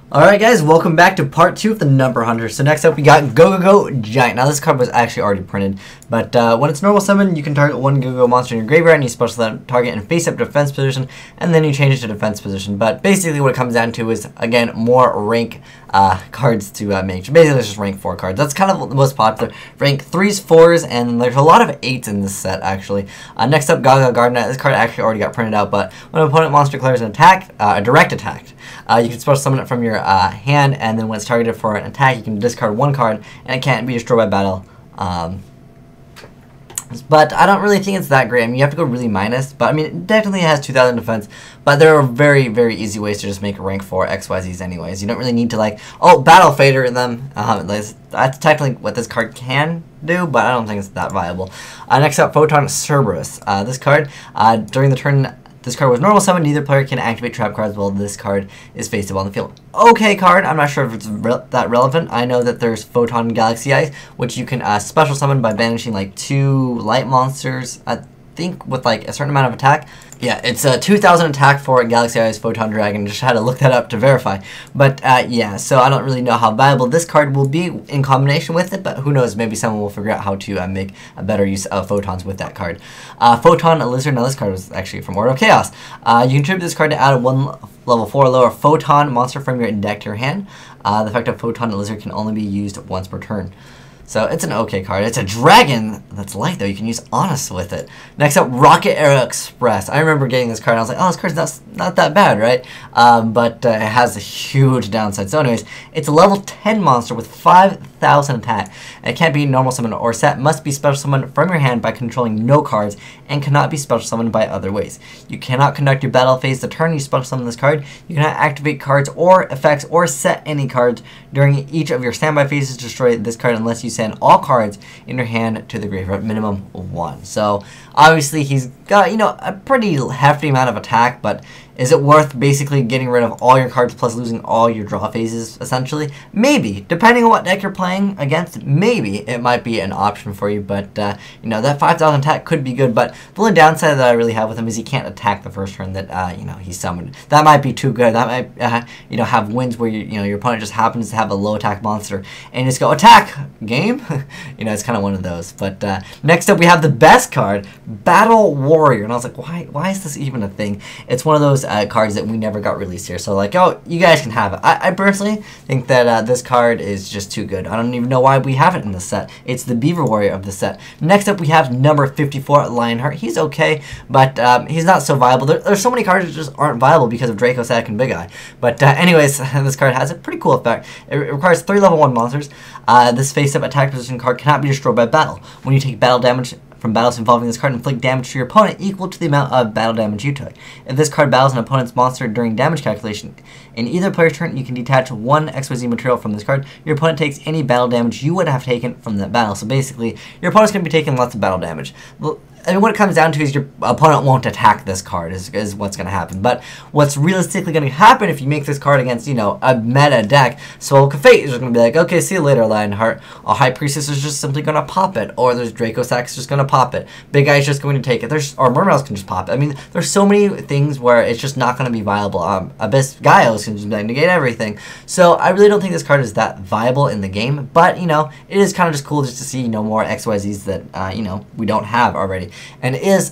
Alright guys, welcome back to part 2 of the Number Hunter. So next up we got Gogogo Giant. Now this card was actually already printed, but when it's normal summon, you can target one Gogogo monster in your graveyard and you special that target in face-up defense position, and then you change it to defense position. But basically what it comes down to is, again, more rank cards to make. Basically it's just rank 4 cards. That's kind of the most popular. Rank 3s, 4s, and there's a lot of 8s in this set actually. Next up, Gagaga. This card actually already got printed out, but when an opponent monster declares an attack, a direct attack, you can special summon it from your hand, and then when it's targeted for an attack, you can discard one card, and it can't be destroyed by battle. But I don't really think it's that great. I mean, you have to go really minus, but I mean, it definitely has 2,000 defense, but there are very, very easy ways to just make a rank 4 XYZs anyways. You don't really need to, like, Battle Fader in them. That's technically what this card can do, but I don't think it's that viable. Next up, Photon Cerberus. This card, during the turn this card was normal summon, neither player can activate trap cards while this card is face up on the field. Okay card, I'm not sure if it's that relevant. I know that there's Photon Galaxy Ice, which you can special summon by banishing like 2 light monsters, I think with like a certain amount of attack. Yeah, it's a 2,000 attack for Galaxy Eyes Photon Dragon. Just had to look that up to verify. But yeah, so I don't really know how viable this card will be in combination with it, but who knows, maybe someone will figure out how to make a better use of Photons with that card. Photon Lizard. Now this card was actually from Order of Chaos. You contribute this card to add one level 4 or lower Photon monster from your deck to your hand. The effect of Photon Lizard can only be used once per turn. So it's an okay card. It's a dragon that's light though. You can use Honest with it. Next up, Rocket Arrow Express. I remember getting this card and I was like, oh, this card's not that bad, right? But it has a huge downside. So anyways, it's a level 10 monster with 5,000 attack. And it can't be normal summon or set. Must be special summoned from your hand by controlling no cards and cannot be special summoned by other ways. You cannot conduct your battle phase the turn you special summon this card. You cannot activate cards or effects or set any cards during each of your standby phases to destroy this card unless you send all cards in your hand to the graveyard, minimum 1. So obviously he's got, you know, a pretty hefty amount of attack, but is it worth basically getting rid of all your cards plus losing all your draw phases, essentially? Maybe. Depending on what deck you're playing against, maybe it might be an option for you, but, you know, that 5,000 attack could be good, but the only downside that I really have with him is he can't attack the first turn that, you know, he's summoned. That might be too good. That might, you know, have wins where, you know, your opponent just happens to have a low attack monster, and you just go, attack! Game? You know, it's kind of one of those. But, next up we have the best card, Battle Warrior, and I was like, why is this even a thing? It's one of those cards that we never got released here, so like, oh, you guys can have it. I personally think that this card is just too good. I don't even know why we have it in this set. It's the Beaver Warrior of the set. Next up we have number 54, Lionheart. He's okay, but he's not so viable. There's so many cards that just aren't viable because of Draco, Sack, and Big Eye. But anyways, this card has a pretty cool effect. It requires 3 level 1 monsters. This face-up attack position card cannot be destroyed by battle. When you take battle damage from battles involving this card, inflict damage to your opponent equal to the amount of battle damage you took. If this card battles an opponent's monster during damage calculation, in either player's turn, you can detach one XYZ material from this card. Your opponent takes any battle damage you would have taken from that battle. So basically, your opponent's going to be taking lots of battle damage. I mean, what it comes down to is your opponent won't attack this card is what's going to happen. But what's realistically going to happen if you make this card against, you know, a meta deck, Soul Fate is just going to be like, okay, see you later, Lionheart. A High Priestess is just simply going to pop it. Or there's Draco Sack's just going to pop it. Big Eye is just going to take it. Or Mermails can just pop it. I mean, there's so many things where it's just not going to be viable. Abyss Gaios can just negate everything. So I really don't think this card is that viable in the game. But, you know, it is kind of just cool just to see, you know, more XYZs that, you know, we don't have already. And it is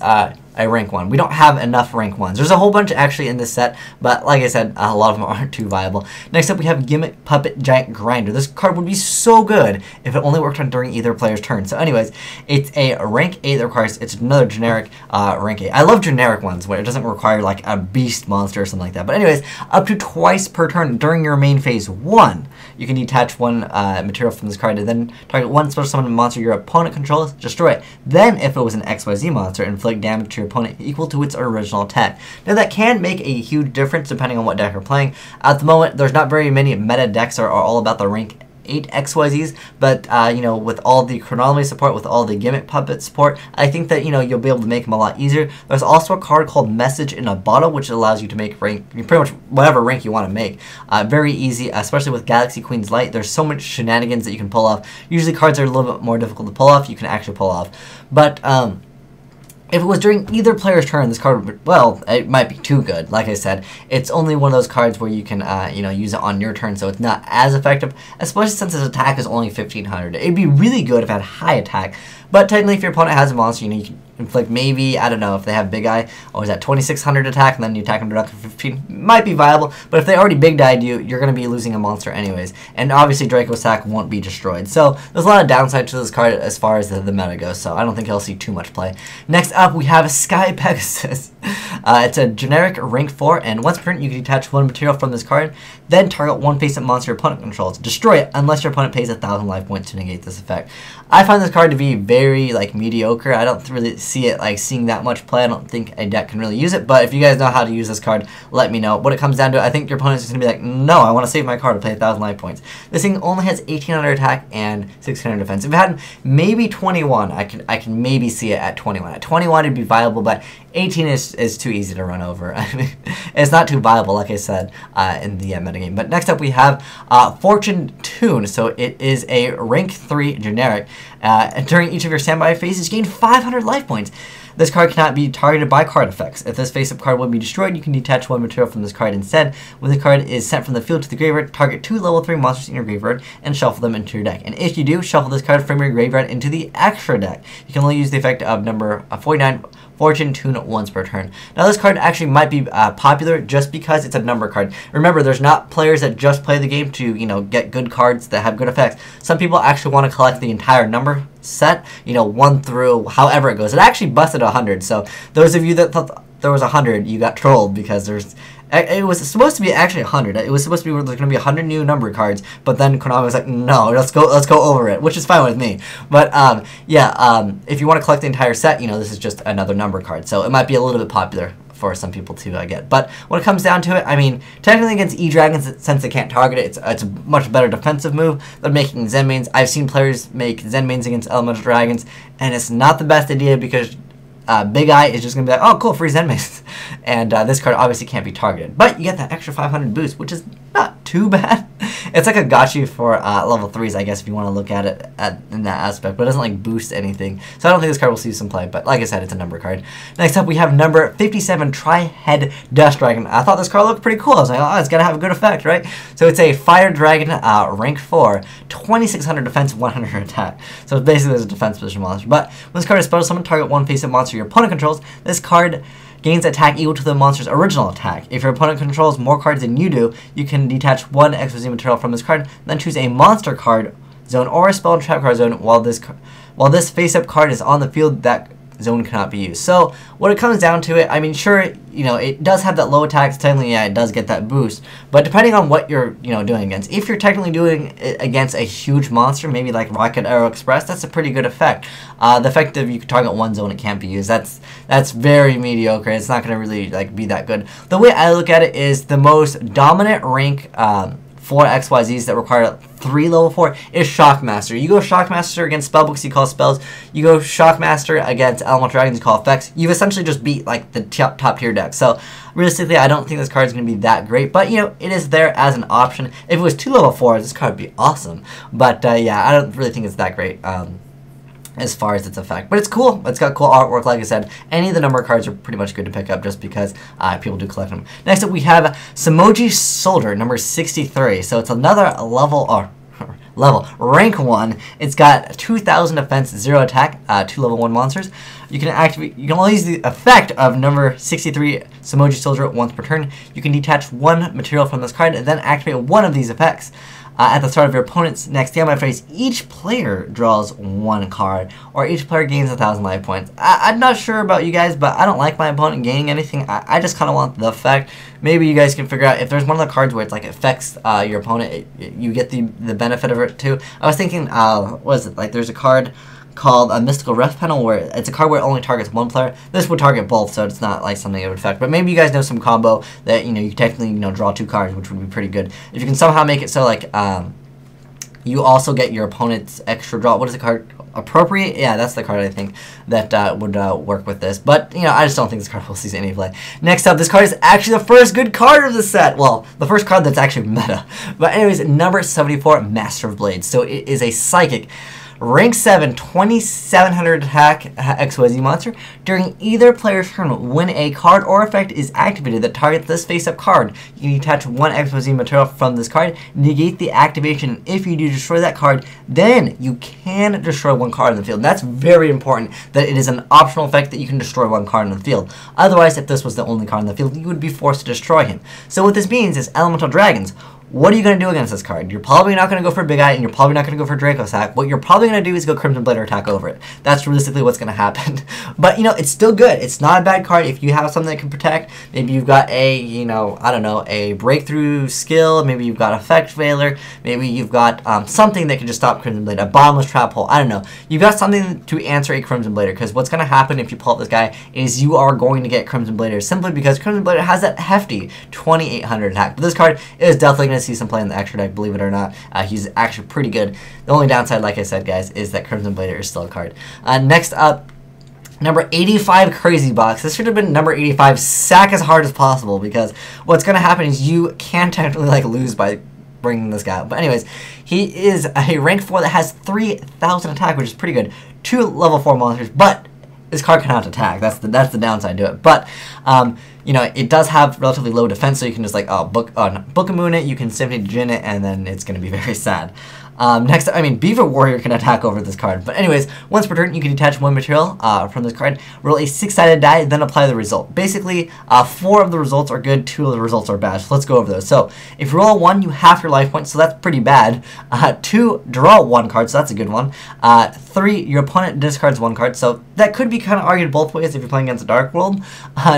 a rank 1. We don't have enough rank 1s. There's a whole bunch actually in this set, but like I said, a lot of them aren't too viable. Next up we have Gimmick Puppet Giant Grinder. This card would be so good if it only worked on during either player's turn. So anyways, it's a rank 8 that requires, it's another generic rank 8. I love generic ones where it doesn't require like a beast monster or something like that. But anyways, up to twice per turn during your main phase 1, you can detach one material from this card and then target one special summon monster your opponent controls, destroy it. Then if it was an XYZ monster, inflict damage to your opponent equal to its original attack. Now that can make a huge difference depending on what deck you're playing. At the moment, there's not very many meta decks that are all about the rank 8 XYZs, but you know, with all the chronology support, with all the Gimmick Puppet support, I think that, you know, you'll be able to make them a lot easier. There's also a card called Message in a Bottle, which allows you to make rank, pretty much whatever rank you want to make. Very easy, especially with Galaxy Queen's Light. There's so much shenanigans that you can pull off. Usually cards are a little bit more difficult to pull off, you can actually pull off. But If it was during either player's turn, this card would, well, it might be too good. Like I said, it's only one of those cards where you can, you know, use it on your turn, so it's not as effective, especially since its attack is only 1500. It'd be really good if it had high attack, but technically if your opponent has a monster, you know, you can inflict maybe, I don't know, if they have Big Eye, or is that 2600 attack, and then you attack them to 15, might be viable, but if they already Big Died you, you're going to be losing a monster anyways, and obviously Draco's attack won't be destroyed. So there's a lot of downside to this card as far as the meta goes, so I don't think he'll see too much play. Next up, we have Sky Pegasus. It's a generic rank 4, and once per turn, you can detach one material from this card, then target one face-up monster your opponent controls. Destroy it unless your opponent pays 1,000 life points to negate this effect. I find this card to be very, like, mediocre. I don't really see it, like, seeing that much play. I don't think a deck can really use it, but if you guys know how to use this card, let me know. What it comes down to, I think your opponent's just going to be like, no, I want to save my card to play 1,000 life points. This thing only has 1800 attack and 1600 defense. If it had maybe 21, I can maybe see it at 21. At 21, it'd be viable, but 18 is too easy to run over. I mean, it's not too viable, like I said, in the metagame. But next up, we have Fortune Tune. So it is a rank 3 generic. During each of your standby phases, you gain 500 life points. This card cannot be targeted by card effects. If this face-up card will be destroyed, you can detach one material from this card instead. When the card is sent from the field to the graveyard, target 2 level 3 monsters in your graveyard and shuffle them into your deck. And if you do, shuffle this card from your graveyard into the extra deck. You can only use the effect of number 49 Fortune Tune once per turn. Now this card actually might be popular just because it's a number card. Remember, there's not players that just play the game to, you know, get good cards that have good effects. Some people actually want to collect the entire number set, you know, 1 through however it goes. It actually busted 100, so those of you that thought there was 100, you got trolled because it was supposed to be actually 100. It was supposed to be there's going to be 100 new number cards, but then Konami was like, no, let's go over it, which is fine with me. But if you want to collect the entire set, you know, this is just another number card, so it might be a little bit popular for some people to get. But when it comes down to it, I mean, technically against E-Dragons, since they can't target it, it's a much better defensive move than making Zen mains. I've seen players make Zen mains against Elemental Dragons, and it's not the best idea because Big Eye is just going to be like, oh, cool, free Zen mains. And this card obviously can't be targeted. But you get that extra 500 boost, which is not too bad. It's like a gotcha for level 3s, I guess, if you want to look at it in that aspect. But it doesn't, like, boost anything. So I don't think this card will see some play. But like I said, it's a number card. Next up, we have number 57, Tri-Head Dust Dragon. I thought this card looked pretty cool. I was like, oh, it's going to have a good effect, right? So it's a Fire Dragon, rank 4, 2600 defense, 100 attack. So it's basically a defense position monster. But when this card is special summon, target one face-up monster your opponent controls. This card gains attack equal to the monster's original attack. If your opponent controls more cards than you do, you can detach one XYZ material from this card, then choose a monster card zone or a spell and trap card zone while this face-up card is on the field. That zone cannot be used. So when it comes down to it, I mean, sure, you know, it does have that low attack, so technically, yeah, it does get that boost, but depending on what you're, you know, doing against, if you're technically doing it against a huge monster, maybe like Rocket Arrow Express, that's a pretty good effect. The effect of you can target one zone, it can't be used, that's very mediocre. It's not going to really, like, be that good. The way I look at it is the most dominant rank for XYZs that require 3 level 4 is Shockmaster. You go Shockmaster against spellbooks, you call spells. You go Shockmaster against Elemental Dragons, you call effects. You've essentially just beat, like, the top tier deck. So realistically, I don't think this card is going to be that great, but, you know, it is there as an option. If it was 2 level 4s, this card would be awesome. But yeah, I don't really think it's that great. As far as its effect. But it's cool. It's got cool artwork, like I said. Any of the number cards are pretty much good to pick up just because people do collect them. Next up, we have Shamoji Soldier, number 63. So it's another rank 1. It's got 2000 defense, 0 attack, 2 level 1 monsters. You can only use the effect of number 63 Shamoji Soldier once per turn. You can detach one material from this card and then activate one of these effects. At the start of your opponent's next standby phase, each player draws 1 card, or each player gains 1,000 life points. I'm not sure about you guys, but I don't like my opponent gaining anything. I just kind of want the effect. Maybe you guys can figure out if there's one of the cards where it's like it affects your opponent, you get the benefit of it too. I was thinking, what is it? Like there's a card called a Mystical Ref Panel, where it's a card where it only targets one player. This would target both, so it's not like something it would affect. But maybe you guys know some combo that, you know, you technically, you know, draw 2 cards, which would be pretty good. If you can somehow make it so, like, you also get your opponent's extra draw. What is the card? Appropriate? Yeah, that's the card, I think, that would work with this. But, you know, I just don't think this card will see any play. Next up, this card is actually the first good card of the set. Well, the first card that's actually meta. But anyways, number 74, Master of Blades. So it is a Psychic. Rank 7, 2700 attack XYZ monster. During either player's turn, when a card or effect is activated that targets this face-up card, you can detach one XYZ material from this card, negate the activation. If you do destroy that card, then you can destroy one card in the field. And that's very important, that it is an optional effect that you can destroy one card in the field. Otherwise, if this was the only card in the field, you would be forced to destroy him. So what this means is Elemental Dragons. What are you going to do against this card? You're probably not going to go for Big Eye, and you're probably not going to go for Draco Sack. What you're probably going to do is go Crimson Blade or attack over it. That's realistically what's going to happen. But, you know, it's still good. It's not a bad card if you have something that can protect. Maybe you've got a, you know, I don't know, a Breakthrough skill. Maybe you've got Effect Veiler. Maybe you've got something that can just stop Crimson Blade. A Bottomless Trap Hole. I don't know. You've got something to answer a Crimson Blader, because what's going to happen if you pull up this guy is you are going to get Crimson Blader simply because Crimson Blader has that hefty 2800 attack. But this card is definitely going to see some play in the extra deck, believe it or not. He's actually pretty good. The only downside, like I said, guys, is that Crimson Blader is still a card. Next up, number 85, Crazy Box. This should have been number 85, Sack as hard as possible, because what's going to happen is you can technically like lose by bringing this guy up. But anyways, he is a rank 4 that has 3000 attack, which is pretty good. 2 level 4 monsters, but this card cannot attack. That's the downside to it. But you know, it does have relatively low defense, so you can just like book a moon it. You can simply Djinn it, and then it's going to be very sad. Next, I mean, Beaver Warrior can attack over this card. But anyways, once per turn, you can detach one material from this card, roll a 6-sided die, then apply the result. Basically, 4 of the results are good, 2 of the results are bad. So let's go over those. So if you roll a 1, you half your life points, so that's pretty bad. 2, draw 1 card, so that's a good one. 3, your opponent discards 1 card, so that could be kind of argued both ways if you're playing against a Dark World.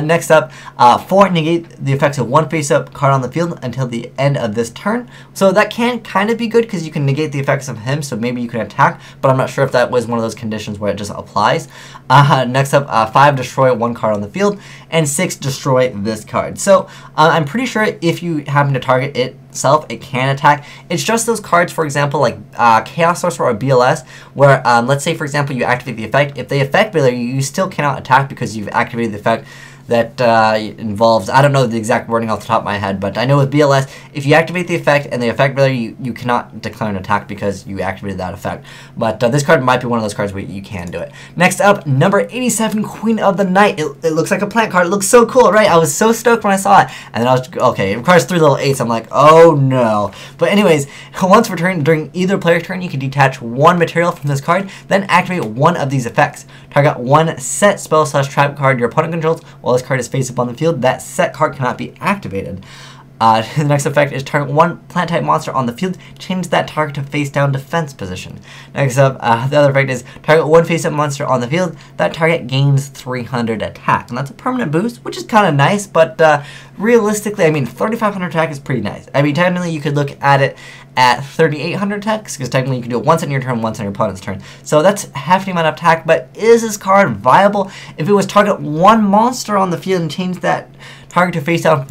Next up, 4, negate the effects of one face-up card on the field until the end of this turn. So that can kind of be good because you can negate the effects of him, so maybe you can attack, but I'm not sure if that was one of those conditions where it just applies. Next up, 5, destroy 1 card on the field, and 6, destroy this card. So I'm pretty sure if you happen to target itself, it can attack. It's just those cards, for example, like Chaos Sorcerer or BLS, where let's say, for example, you activate the effect. If they effect Veiler, you still cannot attack because you've activated the effect that involves, I don't know the exact wording off the top of my head, but I know with BLS, if you activate the effect and the effect Veiler, you cannot declare an attack because you activated that effect. But this card might be one of those cards where you can do it. Next up, number 87, Queen of the Night. It looks like a plant card. It looks so cool, right? I was so stoked when I saw it. And then I was, okay, it requires 3 little 8s. I'm like, oh no. But anyways, once per turn, during either player's turn, you can detach 1 material from this card, then activate 1 of these effects. Target 1 set spell/trap card your opponent controls while this card is face up on the field. That set card cannot be activated. The next effect is target 1 plant type monster on the field. Change that target to face down defense position. Next up, the other effect is target 1 face up monster on the field. That target gains 300 attack. And that's a permanent boost, which is kind of nice, but realistically, I mean, 3500 attack is pretty nice. I mean, technically, you could look at it at 3800 attack, because technically you can do it once on your turn, once on your opponent's turn. So that's a hefty amount of attack, but is this card viable? If it was target 1 monster on the field and change that target to face down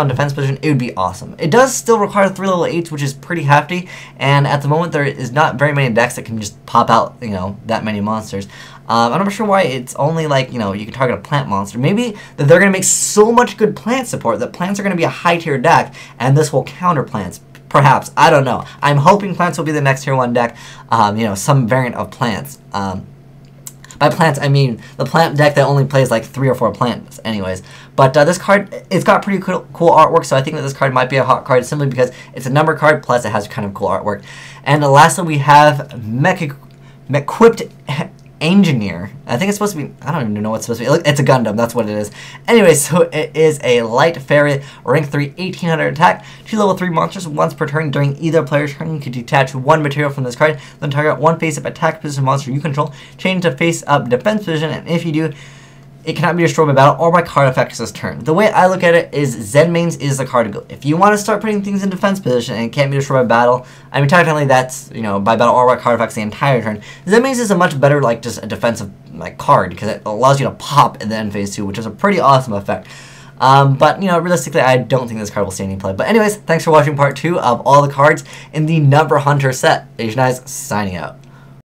defense position, it would be awesome. It does still require 3 level 8s, which is pretty hefty, and at the moment there is not very many decks that can just pop out, you know, that many monsters. I'm not sure why it's only like, you know, you can target a plant monster. Maybe that they're going to make so much good plant support that plants are going to be a high tier deck, and this will counter plants. Perhaps. I don't know. I'm hoping plants will be the next tier 1 deck, you know, some variant of plants. By plants, I mean the plant deck that only plays like 3 or 4 plants anyways. But this card, it's got pretty cool artwork, so I think that this card might be a hot card simply because it's a number card, plus it has kind of cool artwork. And lastly, we have Mechquipped Engineer. I think it's supposed to be, I don't even know what it's supposed to be. It's a Gundam, that's what it is. Anyway, so it is a light fairy, rank 3, 1800 attack, 2 level 3 monsters. Once per turn during either player's turn, you can detach 1 material from this card, then target 1 face-up attack position monster you control, change to face-up defense position, and if you do, it cannot be destroyed by battle or by card effects this turn. The way I look at it is Zenmaines is the card to go. If you want to start putting things in defense position and it can't be destroyed by battle, I mean technically that's, you know, by battle or by card effects the entire turn. Zenmaines is a much better like just a defensive like card because it allows you to pop in the end phase too, which is a pretty awesome effect. But, you know, realistically, I don't think this card will see any play. But anyways, thanks for watching part 2 of all the cards in the Number Hunter set. Asian Eyes, signing out.